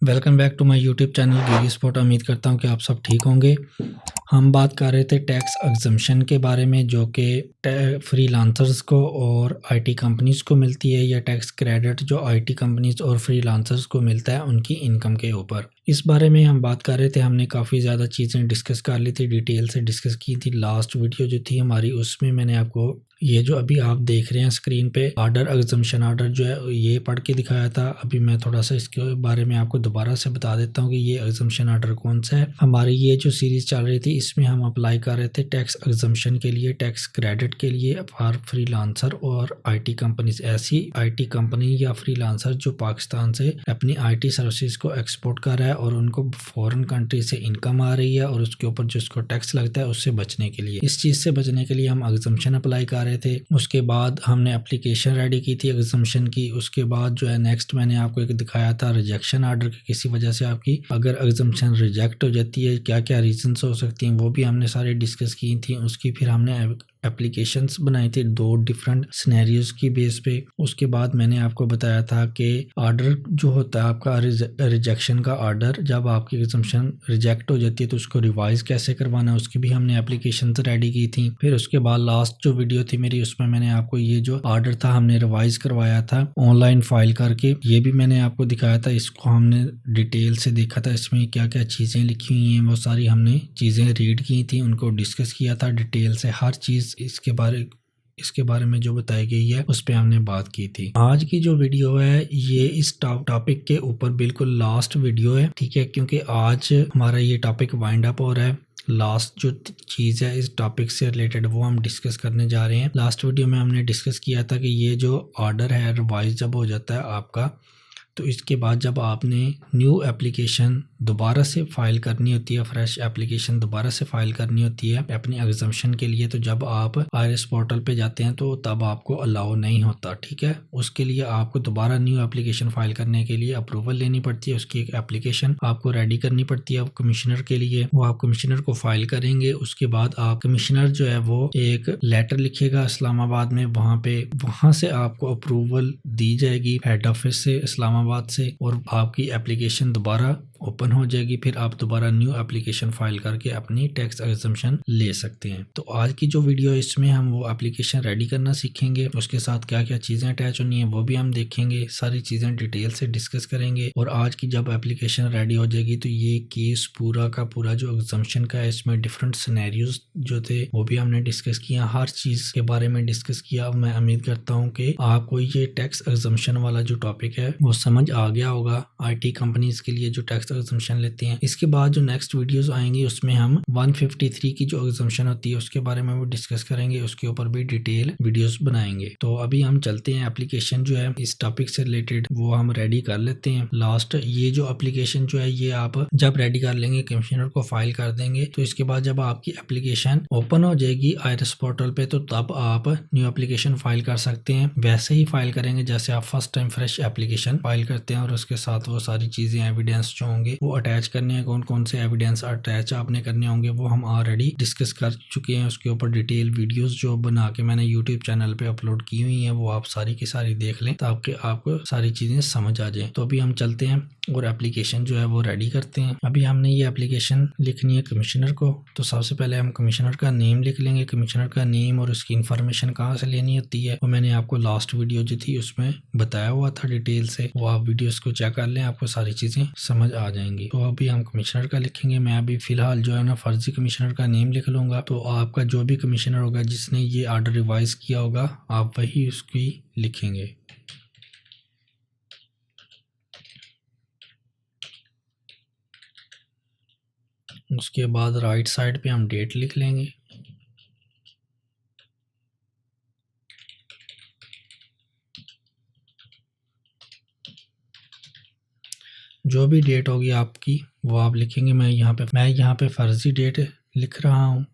Welcome back to my YouTube channel Gigi Spot. उम्मीद करता हूं कि आप सब ठीक होंगे। हम बात कर रहे थे टैक्स एग्जम्पशन के बारे में, जो कि फ्रीलांसर्स को और आईटी कंपनीज को मिलती है, या टैक्स क्रेडिट जो आईटी कंपनीज और फ्रीलांसर्स को मिलता है उनकी इनकम के ऊपर। इस बारे में हम बात कर रहे थे। हमने काफ़ी ज़्यादा चीज़ें डिस्कस कर ली थी, डिटेल से डिस्कस की थी। लास्ट वीडियो जो थी हमारी, उसमें मैंने आपको ये जो अभी आप देख रहे हैं स्क्रीन पे ऑर्डर, एग्जम्पशन ऑर्डर जो है ये पढ़ के दिखाया था। अभी मैं थोड़ा सा इसके बारे में आपको दोबारा से बता देता हूँ कि ये एग्जम्पशन ऑर्डर कौन सा है। हमारी ये जो सीरीज चल रही थी, इसमें हम अप्लाई कर रहे थे टैक्स एग्जम्पशन के लिए, टैक्स क्रेडिट के लिए फॉर फ्रीलांसर और आईटी कंपनीज। ऐसी आईटी कंपनी या फ्रीलांसर जो पाकिस्तान से अपनी आईटी सर्विसेज को एक्सपोर्ट कर रहा है और उनको फॉरेन कंट्री से इनकम आ रही है और उसके ऊपर जो उसको टैक्स लगता है उससे बचने के लिए, इस चीज़ से बचने के लिए हम एग्जम्पशन अप्लाई कर रहे थे। उसके बाद हमने एप्लीकेशन रेडी की थी एग्जम्पशन की। उसके बाद जो है नेक्स्ट मैंने आपको एक दिखाया था रिजेक्शन ऑर्डर की, किसी वजह से आपकी अगर एग्जम्पशन रिजेक्ट हो जाती है, क्या क्या रीजंस हो सकती हैं, वो भी हमने सारे डिस्कस की थी। उसकी फिर हमने एप्लीकेशंस बनाई थी 2 डिफरेंट सिनेरियोज की बेस पे। उसके बाद मैंने आपको बताया था कि ऑर्डर जो होता है आपका रिजेक्शन का ऑर्डर, जब आपकी एग्जम्पशन रिजेक्ट हो जाती है तो उसको रिवाइज कैसे करवाना है, उसकी भी हमने एप्लीकेशंस रेडी की थी। फिर उसके बाद लास्ट जो वीडियो थी मेरी, उसमें मैंने आपको ये जो ऑर्डर था हमने रिवाइज करवाया था ऑनलाइन फाइल करके, ये भी मैंने आपको दिखाया था। इसको हमने डिटेल से देखा था, इसमें क्या क्या चीज़ें लिखी हुई हैं वो सारी हमने चीज़ें रीड की थी, उनको डिस्कस किया था डिटेल से। हर चीज़ इसके बारे में जो बताई गई है उस पर हमने बात की थी। आज की जो वीडियो है ये इस टॉपिक के ऊपर बिल्कुल लास्ट वीडियो है, ठीक है, क्योंकि आज हमारा ये टॉपिक वाइंड अप हो रहा है। लास्ट जो चीज़ है इस टॉपिक से रिलेटेड वो हम डिस्कस करने जा रहे हैं। लास्ट वीडियो में हमने डिस्कस किया था कि ये जो ऑर्डर है रिवाइज जब हो जाता है आपका, तो इसके बाद जब आपने न्यू एप्लीकेशन दोबारा से फाइल करनी होती है, फ्रेश एप्लीकेशन दोबारा से फाइल करनी होती है अपनी एग्जम्पशन के लिए, तो जब आप आईआरएस पोर्टल पे जाते हैं तो तब आपको अलाउ नहीं होता, ठीक है। उसके लिए आपको दोबारा न्यू एप्लीकेशन फाइल करने के लिए अप्रूवल लेनी पड़ती है, उसकी एक एप्लीकेशन आपको रेडी करनी पड़ती है कमिश्नर के लिए। वो आप कमिश्नर को फाइल करेंगे, उसके बाद आप कमिश्नर जो है वो एक लेटर लिखेगा इस्लामाबाद में, वहाँ से आपको अप्रूवल दी जाएगी हेड ऑफिस से इस्लामाबाद से, और आपकी एप्लीकेशन दोबारा ओपन हो जाएगी। फिर आप दोबारा न्यू एप्लीकेशन फाइल करके अपनी टैक्स एग्जम्पशन ले सकते हैं। तो आज की जो वीडियो है इसमें हम वो एप्लीकेशन रेडी करना सीखेंगे, उसके साथ क्या क्या चीज़ें अटैच होनी है वो भी हम देखेंगे, सारी चीज़ें डिटेल से डिस्कस करेंगे। और आज की जब एप्लीकेशन रेडी हो जाएगी तो ये केस पूरा का पूरा जो एग्जम्पशन का है, इसमें डिफरेंट सिनेरियोज जो थे वो भी हमने डिस्कस किया, हर चीज़ के बारे में डिस्कस किया। मैं उम्मीद करता हूँ कि आपको ये टैक्स एग्जम्पशन वाला जो टॉपिक है वो समझ आ गया होगा, आईटी कंपनीज के लिए जो टैक्स एग्जम्पशन लेते हैं। इसके बाद जो नेक्स्ट वीडियोस आएंगी उसमें हम 153 की जो एग्जम्पशन होती है उसके बारे में भी डिस्कस करेंगे, उसके ऊपर भी डिटेल वीडियोस बनाएंगे। तो अभी हम चलते हैं एप्लीकेशन जो है इस टॉपिक से रिलेटेड वो हम रेडी कर लेते हैं। लास्ट ये जो एप्लीकेशन जो है ये आप जब रेडी कर लेंगे, कमिश्नर को फाइल कर देंगे, तो इसके बाद जब आपकी एप्लीकेशन ओपन हो जाएगी आईआरएस पोर्टल पे, तो तब आप न्यू एप्लीकेशन फाइल कर सकते हैं। वैसे ही फाइल करेंगे जैसे आप first time fresh application file करते हैं, और उसके साथ वो सारी चीजें एविडेंस जो होंगे वो अटैच करने हैं। कौन कौन से एविडेंस अटैच आपने करने होंगे वो हम ऑलरेडी डिस्कस कर चुके हैं, उसके ऊपर डिटेल वीडियोस जो बना के मैंने यूट्यूब चैनल पे अपलोड की हुई हैं वो आप सारी की सारी देख लें ताकि आपको सारी चीजें समझ आ जाए। तो अभी हम चलते हैं और एप्लीकेशन जो है वो रेडी करते हैं। अभी हमने ये एप्लीकेशन लिखनी है कमिश्नर को, तो सबसे पहले हम कमिश्नर का नेम लिख लेंगे। कमिश्नर का नेम और उसकी इन्फॉर्मेशन कहाँ से लेनी होती है वो मैंने आपको लास्ट वीडियो जो थी उसमें बताया हुआ था डिटेल से, वो आप वीडियोस को चेक कर लें, आपको सारी चीजें समझ आ जाएंगी। तो अभी हम कमिश्नर का लिखेंगे। मैं अभी फिलहाल जो है ना फर्जी कमिश्नर का नेम लिख लूंगा, तो आपका जो भी कमिश्नर होगा जिसने ये ऑर्डर रिवाइज किया होगा आप वही उसकी लिखेंगे। उसके बाद राइट साइड पे हम डेट लिख लेंगे। जो भी डेट होगी आपकी वो आप लिखेंगे। मैं यहाँ पे फर्जी डेट लिख रहा हूँ।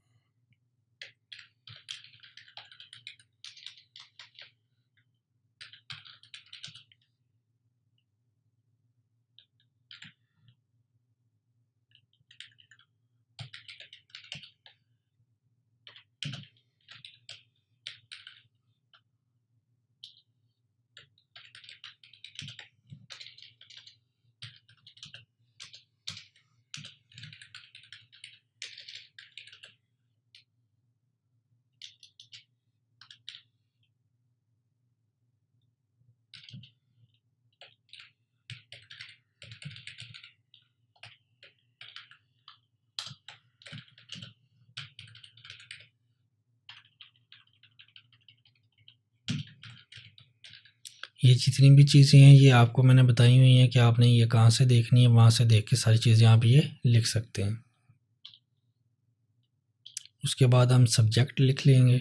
ये जितनी भी चीज़ें हैं ये आपको मैंने बताई हुई हैं कि आपने ये कहाँ से देखनी है, वहाँ से देख के सारी चीज़ें आप ये लिख सकते हैं। उसके बाद हम सब्जेक्ट लिख लेंगे।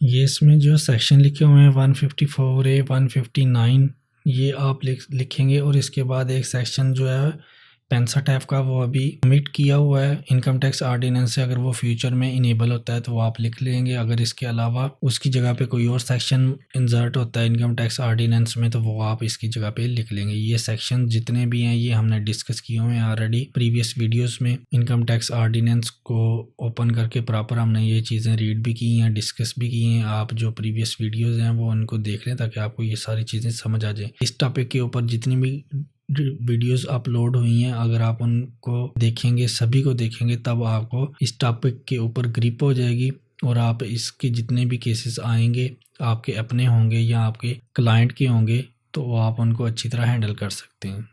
ये इसमें जो सेक्शन लिखे हुए हैं 154A 159 ये आप लिखेंगे और इसके बाद एक सेक्शन जो है 65F का वो अभी कमिट किया हुआ है इनकम टैक्स ऑर्डिनेंस से। अगर वो फ्यूचर में इनेबल होता है तो वो आप लिख लेंगे। अगर इसके अलावा उसकी जगह पे कोई और सेक्शन इंसर्ट होता है इनकम टैक्स ऑर्डिनेंस में तो वो आप इसकी जगह पे लिख लेंगे। ये सेक्शन जितने भी हैं ये हमने डिस्कस किए हुए हैं ऑलरेडी प्रीवियस वीडियोस में। इनकम टैक्स ऑर्डिनेंस को ओपन करके प्रॉपर हमने ये चीज़ें रीड भी की हैं, डिस्कस भी की हैं। आप जो प्रीवियस वीडियोज़ हैं वो उनको देख लें ताकि आपको ये सारी चीज़ें समझ आ जाए। इस टॉपिक के ऊपर जितनी भी वीडियोस अपलोड हुई हैं अगर आप उनको देखेंगे, सभी को देखेंगे, तब आपको इस टॉपिक के ऊपर ग्रिप हो जाएगी और आप इसके जितने भी केसेस आएंगे आपके अपने होंगे या आपके क्लाइंट के होंगे तो आप उनको अच्छी तरह हैंडल कर सकते हैं।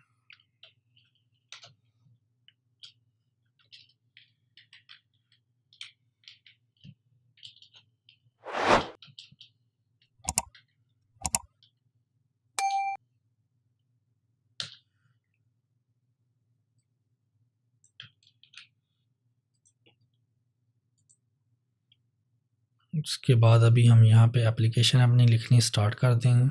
उसके बाद अभी हम यहाँ पे एप्लीकेशन अपनी लिखनी स्टार्ट कर देंगे।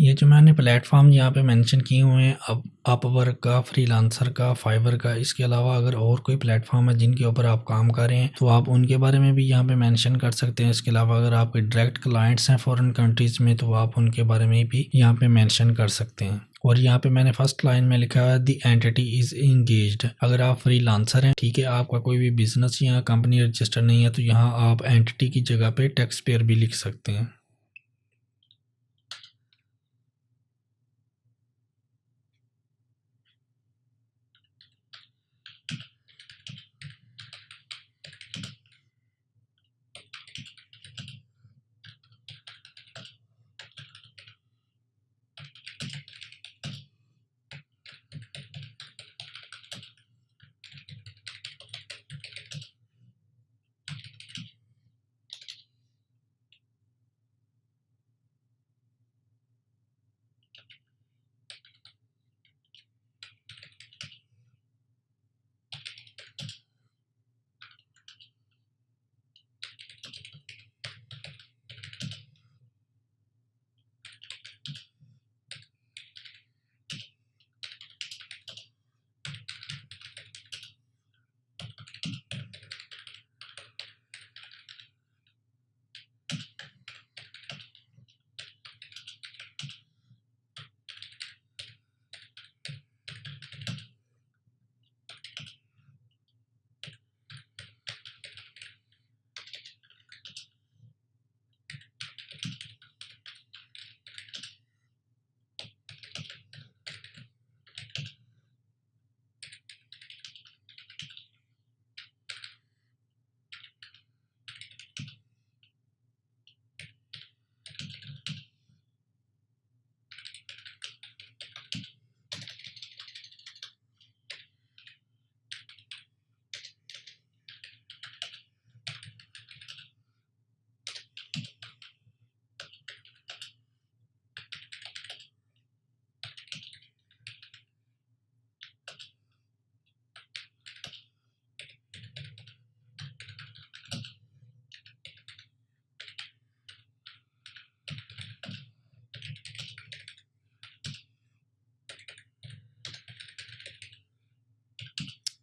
ये जो मैंने प्लेटफॉर्म यहाँ पे मेंशन किए हुए हैं, अब अपवर्क का, फ्रीलांसर का, फाइवर का, इसके अलावा अगर और कोई प्लेटफॉर्म है जिनके ऊपर आप काम कर रहे हैं तो आप उनके बारे में भी यहाँ पे मेंशन कर सकते हैं। इसके अलावा अगर आपके डायरेक्ट क्लाइंट्स हैं फॉरेन कंट्रीज़ में तो आप उनके बारे में भी यहाँ पे मेंशन कर सकते हैं। और यहाँ पे मैंने फर्स्ट लाइन में लिखा है दी एंटिटी इज़ इंगेज्ड। अगर आप फ्रीलांसर हैं, ठीक है, आपका कोई भी बिजनेस या कंपनी रजिस्टर नहीं है, तो यहाँ आप एंटिटी की जगह पे टैक्स पेयर भी लिख सकते हैं।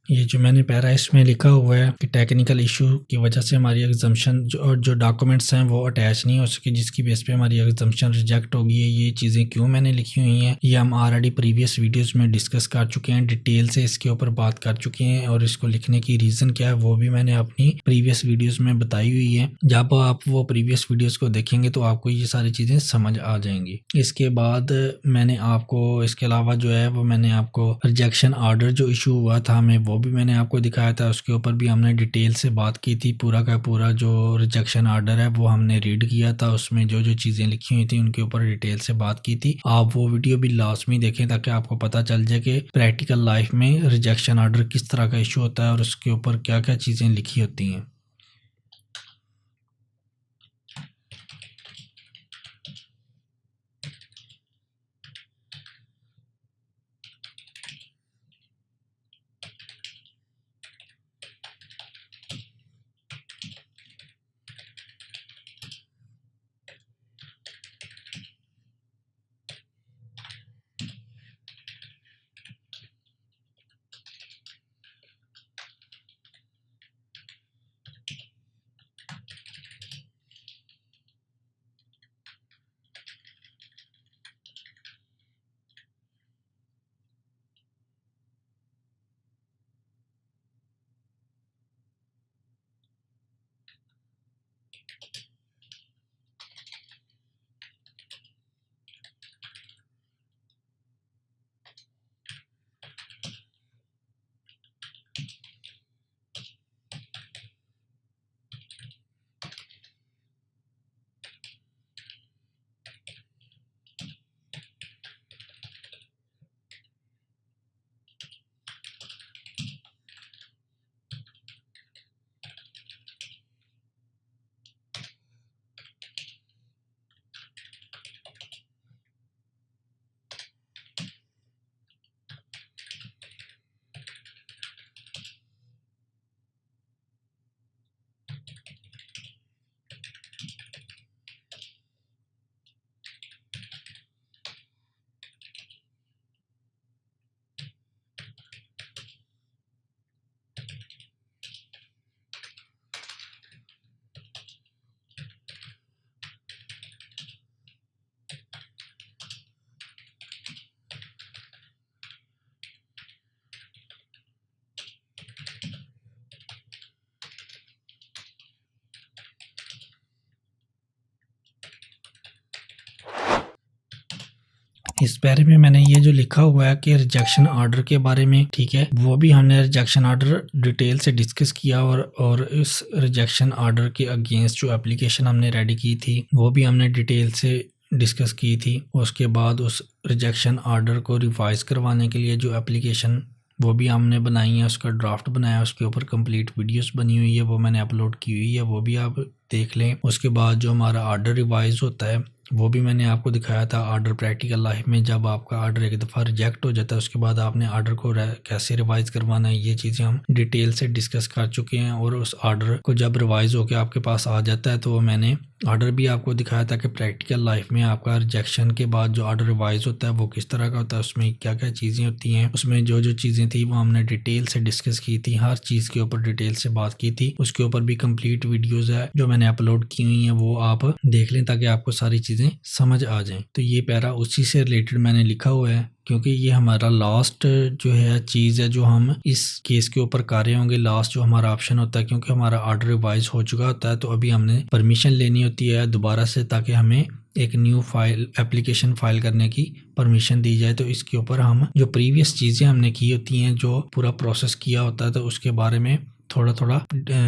ये जो मैंने पैरा इसमें लिखा हुआ है कि टेक्निकल इशू की वजह से हमारी एग्जाम्पशन जो डॉक्यूमेंट्स हैं वो अटैच नहीं हो सके, जिसकी बेस पे हमारी एग्जाम्पशन रिजेक्ट हो गई है। ये चीज़ें क्यों मैंने लिखी हुई हैं ये हम ऑलरेडी प्रीवियस वीडियोस में डिस्कस कर चुके हैं, डिटेल से इसके ऊपर बात कर चुके हैं, और इसको लिखने की रीज़न क्या है वो भी मैंने अपनी प्रीवियस वीडियोज़ में बताई हुई है। जब आप वो प्रीवियस वीडियोज़ को देखेंगे तो आपको ये सारी चीज़ें समझ आ जाएंगी। इसके बाद मैंने आपको इसके अलावा जो है वो मैंने आपको रिजेक्शन ऑर्डर जो इशू हुआ था हमें वो भी मैंने आपको दिखाया था, उसके ऊपर भी हमने डिटेल से बात की थी। पूरा का पूरा जो रिजेक्शन ऑर्डर है वो हमने रीड किया था, उसमें जो जो चीज़ें लिखी हुई थी उनके ऊपर डिटेल से बात की थी। आप वो वीडियो भी लास्ट में देखें ताकि आपको पता चल जाए कि प्रैक्टिकल लाइफ में रिजेक्शन ऑर्डर किस तरह का इशू होता है और उसके ऊपर क्या क्या चीज़ें लिखी होती हैं। इस पैरे में मैंने ये जो लिखा हुआ है कि रिजेक्शन ऑर्डर के बारे में, ठीक है, वो भी हमने रिजेक्शन ऑर्डर डिटेल से डिस्कस किया और इस रिजेक्शन ऑर्डर के अगेंस्ट जो एप्लीकेशन हमने रेडी की थी वो भी हमने डिटेल से डिस्कस की थी। उसके बाद उस रिजेक्शन ऑर्डर को रिवाइज करवाने के लिए जो एप्लीकेशन वो भी हमने बनाई है, उसका ड्राफ्ट बनाया, उसके ऊपर कंप्लीट वीडियोस बनी हुई है, वो मैंने अपलोड की हुई है, वो भी आप देख लें। उसके बाद जो हमारा ऑर्डर रिवाइज होता है वो भी मैंने आपको दिखाया था ऑर्डर प्रैक्टिकल लाइफ में। जब आपका ऑर्डर एक दफ़ा रिजेक्ट हो जाता है उसके बाद आपने ऑर्डर को कैसे रिवाइज करवाना है, ये चीज़ें हम डिटेल से डिस्कस कर चुके हैं। और उस ऑर्डर को जब रिवाइज होकर आपके पास आ जाता है तो मैंने ऑर्डर भी आपको दिखाया था कि प्रैक्टिकल लाइफ में आपका रिजेक्शन के बाद जो ऑर्डर रिवाइज होता है वो किस तरह का होता है, उसमें क्या क्या चीज़ें होती हैं, उसमें जो जो चीज़ें थी वो हमने डिटेल से डिस्कस की थी, हर चीज़ के ऊपर डिटेल से बात की थी। उसके ऊपर भी कंप्लीट वीडियोज़ है जो मैंने अपलोड की हुई हैं, वो आप देख लें ताकि आपको सारी चीज़ें समझ आ जाएं। तो ये पैरा उसी से रिलेटेड मैंने लिखा हुआ है क्योंकि ये हमारा लास्ट जो है चीज़ है जो हम इस केस के ऊपर कर रहे होंगे। लास्ट जो हमारा ऑप्शन होता है, क्योंकि हमारा ऑर्डर रिवाइज हो चुका होता है तो अभी हमने परमिशन लेनी होती है दोबारा से ताकि हमें एक न्यू फाइल एप्लीकेशन फाइल करने की परमिशन दी जाए। तो इसके ऊपर हम जो प्रीवियस चीज़ें हमने की होती हैं, जो पूरा प्रोसेस किया होता है, तो उसके बारे में थोड़ा थोड़ा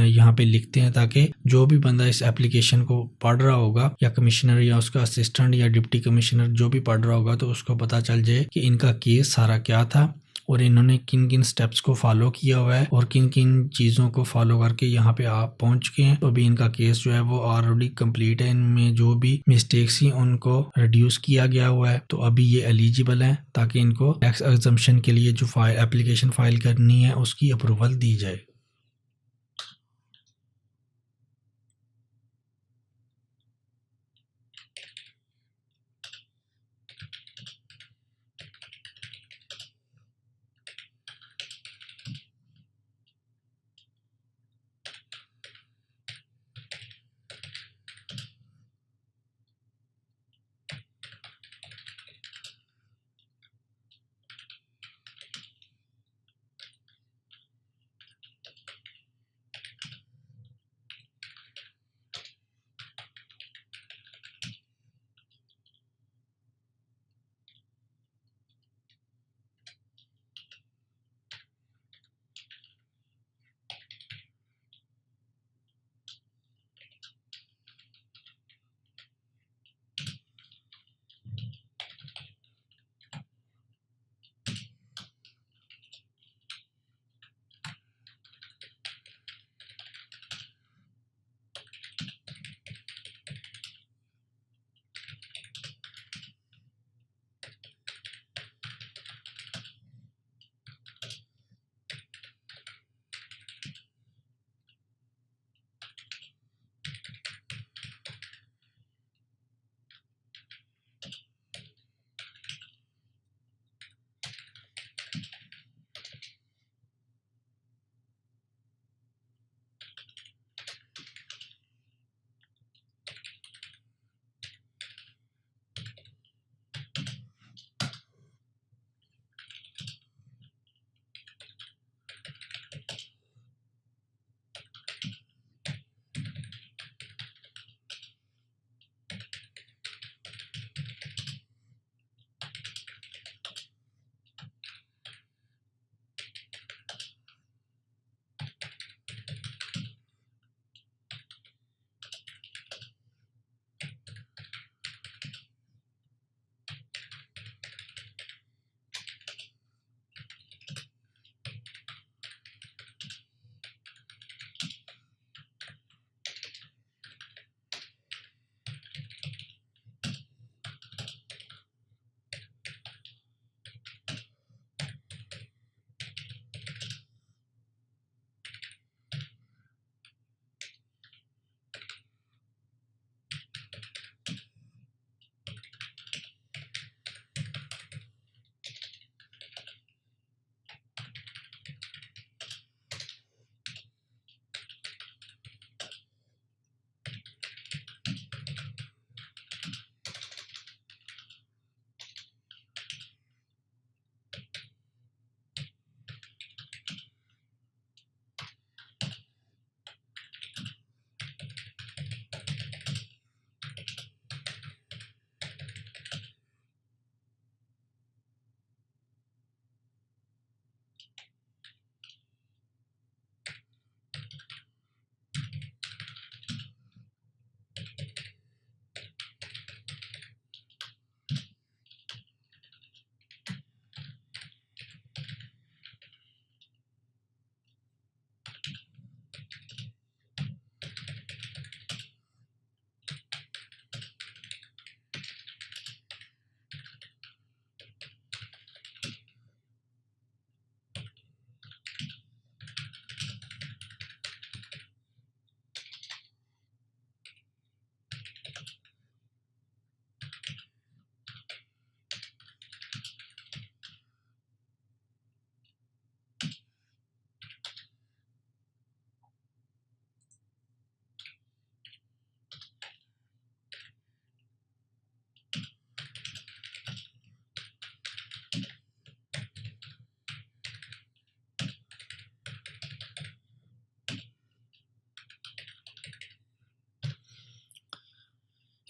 यहाँ पे लिखते हैं ताकि जो भी बंदा इस एप्लीकेशन को पढ़ रहा होगा या कमिश्नर या उसका असिस्टेंट या डिप्टी कमिश्नर जो भी पढ़ रहा होगा तो उसको पता चल जाए कि इनका केस सारा क्या था और इन्होंने किन किन स्टेप्स को फॉलो किया हुआ है और किन किन चीज़ों को फॉलो करके यहाँ पे आप पहुँच चुके हैं। तो अभी इनका केस जो है वो ऑलरेडी कंप्लीट है, इनमें जो भी मिस्टेक्स ही उनको रिड्यूस किया गया हुआ है, तो अभी ये एलिजिबल हैं ताकि इनको टैक्स एग्जम्पशन के लिए जो एप्लीकेशन फाइल करनी है उसकी अप्रूवल दी जाए।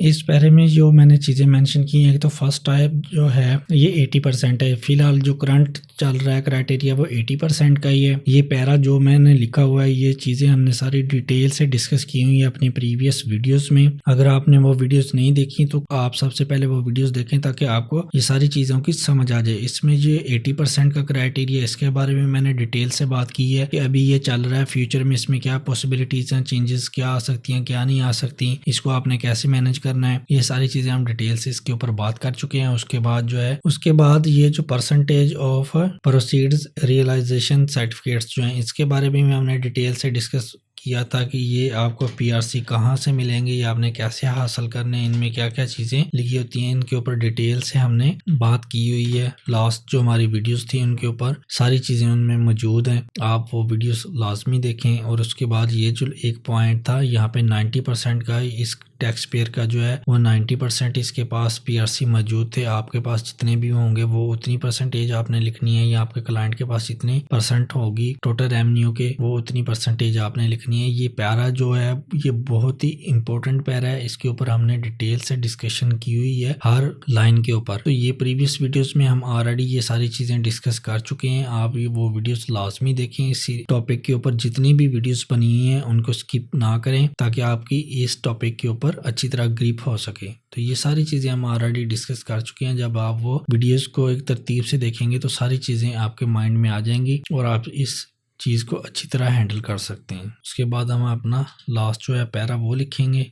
इस पैरे में जो मैंने चीज़ें मेंशन की हैं, तो फर्स्ट टाइप जो है ये 80% है। फिलहाल जो करंट चल रहा है क्राइटेरिया वो 80% का ही है। ये पैरा जो मैंने लिखा हुआ है, ये चीज़ें हमने सारी डिटेल से डिस्कस की हुई है अपनी प्रीवियस वीडियोस में। अगर आपने वो वीडियोस नहीं देखी तो आप सबसे पहले वो वीडियोस देखें ताकि आपको ये सारी चीज़ों की समझ आ जाए। इसमें जो 80% का क्राइटेरिया, इसके बारे में मैंने डिटेल से बात की है कि अभी ये चल रहा है, फ्यूचर में इसमें क्या पॉसिबिलिटीज़ हैं, चेंजेस क्या आ सकती हैं, क्या नहीं आ सकती, इसको आपने कैसे मैनेज करना है, ये सारी चीज़ें हम डिटेल से इसके ऊपर बात कर चुके हैं। उसके बाद ये जो percentage of proceeds realisation certificates जो हैं, इसके बारे में भी हमने डिटेल से डिस्कस किया था कि ये आपको पीआरसी कहाँ से मिलेंगे, ये आपने कैसे हासिल करने हैं, इनमें क्या क्या चीज़ें लिखी होती हैं, इनके ऊपर डिटेल से हमने बात की हुई है। लास्ट जो हमारी वीडियोस थी उनके ऊपर सारी चीज़ें उनमें मौजूद हैं, आप वो वीडियोस लाजमी देखें। और उसके बाद ये जो एक पॉइंट था यहाँ पे 90% का इस टैक्स पेयर का जो है वो 90% इसके पास पीआरसी मौजूद थे। आपके पास जितने भी होंगे वो उतनी परसेंटेज आपने लिखनी है, या आपके क्लाइंट के पास जितनी परसेंट होगी टोटल रेवेन्यू के, वो उतनी परसेंटेज आपने लिखनी है। ये पैरा जो है ये बहुत ही इंपॉर्टेंट पैरा है, इसके ऊपर हमने डिटेल से डिस्कशन की हुई है हर लाइन के ऊपर। तो ये प्रीवियस वीडियोस में हम ऑलरेडी ये सारी चीज़ें डिस्कस कर चुके हैं। आप ये वो वीडियोस लाजमी देखें, इसी टॉपिक के ऊपर जितनी भी वीडियोस बनी हुई हैं उनको स्किप ना करें ताकि आपकी इस टॉपिक के ऊपर अच्छी तरह ग्रिप हो सके। तो ये सारी चीज़ें हम ऑलरेडी डिस्कस कर चुके हैं। जब आप वो वीडियोस को एक तरतीब से देखेंगे तो सारी चीज़ें आपके माइंड में आ जाएंगी और आप इस चीज़ को अच्छी तरह हैंडल कर सकते हैं। उसके बाद हम अपना लास्ट जो है पैरा वो लिखेंगे।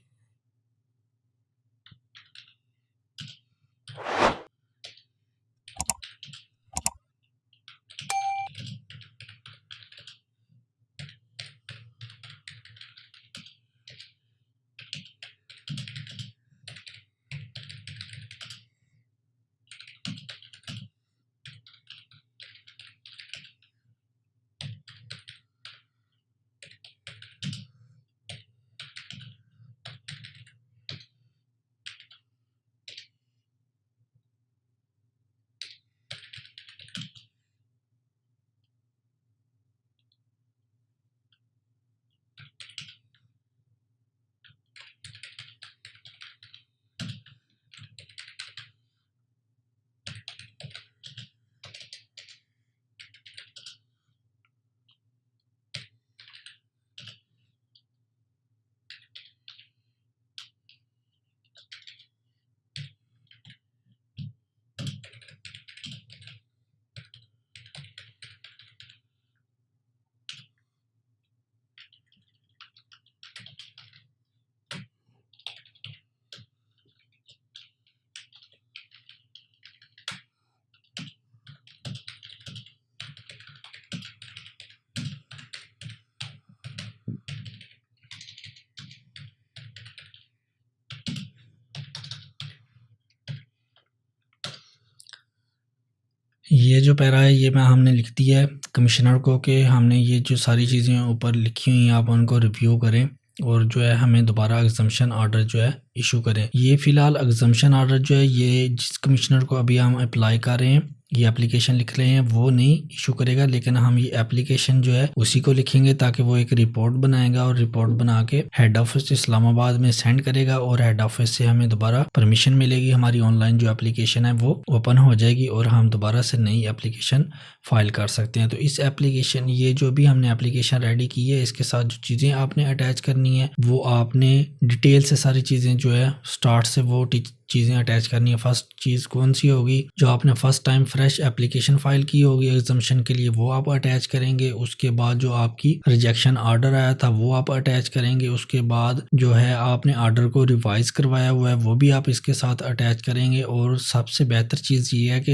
ये जो पैरा है ये मैं हमने लिख दिया है कमिश्नर को कि हमने ये जो सारी चीज़ें ऊपर लिखी हुई हैं आप उनको रिव्यू करें और जो है हमें दोबारा एग्जम्पशन ऑर्डर जो है इशू करें। ये फ़िलहाल एग्जम्पशन ऑर्डर जो है ये जिस कमिश्नर को अभी हम अप्लाई कर रहे हैं, ये एप्लीकेशन लिख रहे हैं, वो नहीं इशू करेगा, लेकिन हम ये एप्लीकेशन जो है उसी को लिखेंगे ताकि वो एक रिपोर्ट बनाएगा और रिपोर्ट बना के हेड ऑफिस इस्लामाबाद में सेंड करेगा और हेड ऑफिस से हमें दोबारा परमिशन मिलेगी, हमारी ऑनलाइन जो एप्लीकेशन है वो ओपन हो जाएगी और हम दोबारा से नई एप्लीकेशन फाइल कर सकते हैं। तो इस एप्लीकेशन ये जो भी हमने एप्लीकेशन रेडी की है इसके साथ जो चीज़ें आपने अटैच करनी है वो आपने डिटेल से सारी चीज़ें जो है स्टार्ट से वो चीज़ें अटैच करनी है। फर्स्ट चीज़ कौन सी होगी, जो आपने first time fresh application file की होगी एग्जम्पशन के लिए वो आप अटैच करेंगे। उसके बाद जो आपकी रिजेक्शन ऑर्डर आया था वो आप अटैच करेंगे। उसके बाद जो है आपने ऑर्डर को रिवाइज करवाया हुआ है वो भी आप इसके साथ अटैच करेंगे। और सबसे बेहतर चीज़ ये है कि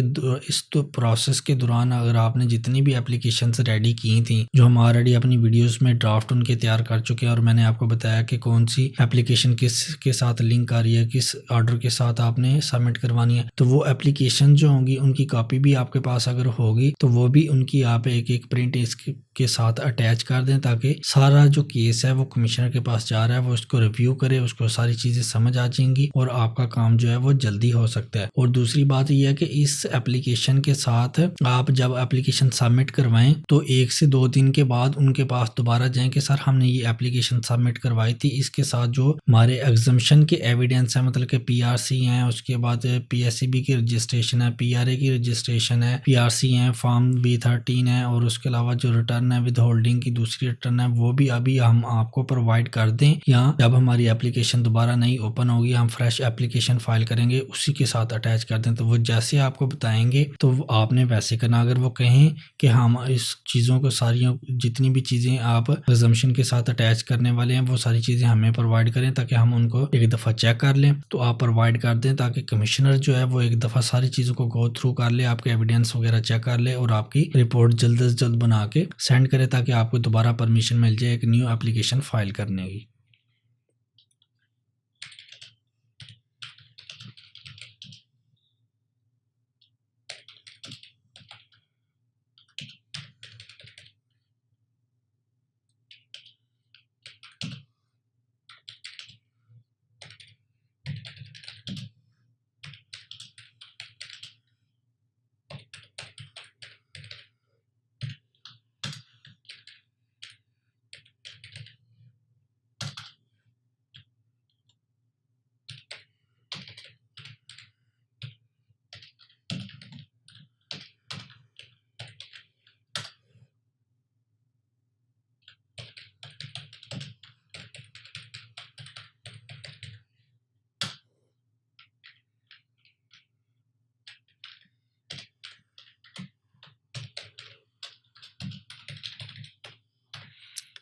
इस प्रोसेस के दौरान अगर आपने जितनी भी एप्लीकेशन रेडी की थी जो हम ऑलरेडी अपनी वीडियोज़ में ड्राफ्ट उनके तैयार कर चुके हैं और मैंने आपको बताया कि कौन सी एप्लीकेशन किस के साथ लिंक आ रही है, किस ऑर्डर के साथ आपने सबमिट करवानी है, तो वो एप्लीकेशन जो होंगी उनकी कॉपी भी आपके पास अगर होगी तो वो भी उनकी आप एक एक प्रिंट इसकी के साथ अटैच कर दें ताकि सारा जो केस है वो कमिश्नर के पास जा रहा है वो उसको रिव्यू करे, उसको सारी चीज़ें समझ आ जाएंगी और आपका काम जो है वो जल्दी हो सकता है। और दूसरी बात यह है कि इस एप्लीकेशन के साथ आप जब एप्लीकेशन सबमिट करवाएं तो 1 से 2 दिन के बाद उनके पास दोबारा जाएं कि सर हमने ये एप्लीकेशन सबमिट करवाई थी, इसके साथ जो हमारे एग्जम्पशन के एविडेंस है, मतलब कि पीआरसी हैं, उसके बाद पीएससीबी की रजिस्ट्रेशन है, पीआरए की रजिस्ट्रेशन है, पीआरसी है, फॉर्म B13 है और उसके अलावा जो रिटर्न है विद होल्डिंग की दूसरी रिटर्न है वो भी अभी हम आपको प्रोवाइड कर दें, या जब हमारी एप्लीकेशन दोबारा नहीं ओपन होगी हम फ्रेश एप्लीकेशन फाइल करेंगे उसी के साथ अटैच कर दें। तो वो जैसे आपको बताएंगे तो आपने वैसे करना। अगर वो कहें कि हम इस चीज़ों को सारी जितनी भी चीज़ें आप एग्जम्पशन के साथ अटैच करने वाले हैं वो सारी चीज़ें हमें प्रोवाइड करें ताकि हम उनको एक दफ़ा चेक कर लें, तो आप प्रोवाइड कर दें ताकि कमिश्नर जो है वो एक दफ़ा सारी चीज़ों को गो थ्रू कर ले, आपके एविडेंस वगैरह चेक कर ले और आपकी रिपोर्ट जल्द से जल्द बना के सेंड करे ताकि आपको दोबारा परमिशन मिल जाए एक न्यू एप्लीकेशन फाइल करने की।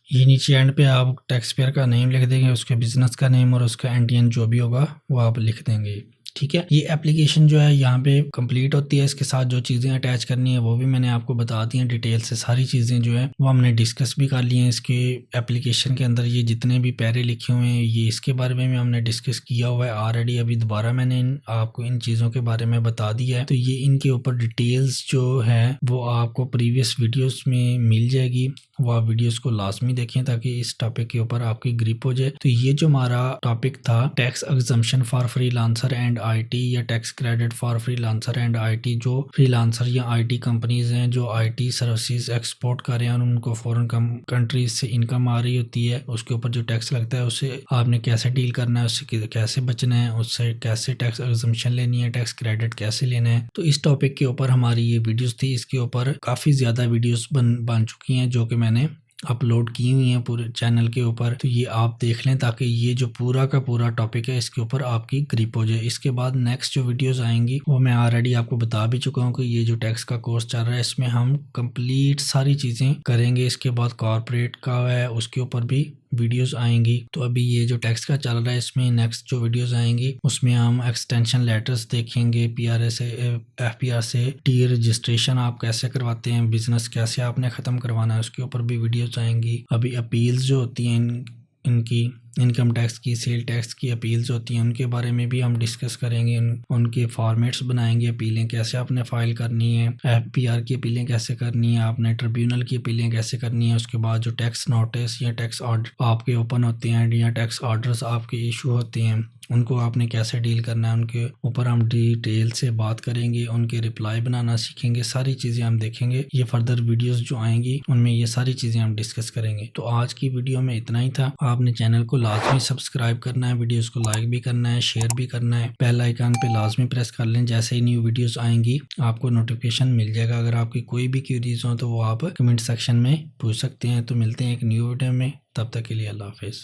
ये नीचे एंड पे आप टैक्स पेयर का नेम लिख देंगे, उसके बिजनेस का नेम और उसका एनटीएन जो भी होगा वो आप लिख देंगे। ठीक है, ये एप्लीकेशन जो है यहाँ पे कंप्लीट होती है। इसके साथ जो चीज़ें अटैच करनी है वो भी मैंने आपको बता दी हैं डिटेल से। सारी चीज़ें जो है वो हमने डिस्कस भी कर ली हैं। इसके एप्लीकेशन के अंदर ये जितने भी पैरे लिखे हुए हैं ये इसके बारे में भी हमने डिस्कस किया हुआ है ऑलरेडी। अभी दोबारा मैंने आपको इन चीज़ों के बारे में बता दिया है। तो ये इनके ऊपर डिटेल्स जो है वो आपको प्रीवियस वीडियोस में मिल जाएगी, वो आप वीडियोस को लाजमी देखें ताकि इस टॉपिक के ऊपर आपकी ग्रिप हो जाए। तो ये जो हमारा टॉपिक था tax exemption for freelancer and IT या tax credit for freelancer and IT, जो फ्रीलांसर या आईटी कंपनीज हैं जो आईटी सर्विसेज एक्सपोर्ट कर रहे हैं और उनको फॉरेन कंट्रीज से इनकम आ रही होती है, उसके ऊपर जो टैक्स लगता है उससे आपने कैसे डील करना है, उससे कैसे बचना है, उससे कैसे टैक्स एग्जम्पशन लेनी है, टैक्स क्रेडिट कैसे लेना है। तो इस टॉपिक के ऊपर हमारी ये वीडियोस थी। इसके ऊपर काफ़ी ज़्यादा वीडियोस बन चुकी हैं जो कि मैंने अपलोड की हुई हैं पूरे चैनल के ऊपर। तो ये आप देख लें ताकि ये जो पूरा का पूरा टॉपिक है इसके ऊपर आपकी ग्रिप हो जाए। इसके बाद नेक्स्ट जो वीडियोस आएंगी वो मैं ऑलरेडी आपको बता भी चुका हूँ कि ये जो टैक्स का कोर्स चल रहा है इसमें हम कंप्लीट सारी चीज़ें करेंगे। इसके बाद कॉर्पोरेट का है उसके ऊपर भी वीडियोस आएंगी। तो अभी ये जो टैक्स का चल रहा है इसमें नेक्स्ट जो वीडियोस आएंगी उसमें हम एक्सटेंशन लेटर्स देखेंगे, पीआरए से एफपीआर से टी रजिस्ट्रेशन आप कैसे करवाते हैं, बिजनेस कैसे आपने ख़त्म करवाना है, उसके ऊपर भी वीडियोस आएंगी। अभी अपील्स जो होती हैं इनकी इनकम टैक्स की, सेल टैक्स की अपील्स होती हैं उनके बारे में भी हम डिस्कस करेंगे। उनके फॉर्मेट्स बनाएंगे, अपीलें कैसे आपने फाइल करनी है, एफपीआर की अपीलें कैसे करनी है, आपने ट्रिब्यूनल की अपीलें कैसे करनी है। उसके बाद जो टैक्स नोटिस या टैक्स ऑर्डर आपके ओपन होते हैं या टैक्स ऑर्डर्स आपके इशू होते हैं उनको आपने कैसे डील करना है, उनके ऊपर हम डिटेल से बात करेंगे, उनके रिप्लाई बनाना सीखेंगे। सारी चीज़ें हम देखेंगे। ये फर्दर वीडियोस जो आएंगी उनमें ये सारी चीज़ें हम डिस्कस करेंगे। तो आज की वीडियो में इतना ही था। आपने चैनल को लाजमी सब्सक्राइब करना है, वीडियोस को लाइक भी करना है, शेयर भी करना है, बेल आइकन पे लाजमी प्रेस कर लें। जैसे ही न्यू वीडियोस आएंगी आपको नोटिफिकेशन मिल जाएगा। अगर आपकी कोई भी क्यूरीज हो तो वो आप कमेंट सेक्शन में पूछ सकते हैं। तो मिलते हैं एक न्यू वीडियो में, तब तक के लिए अल्लाह हाफिज़।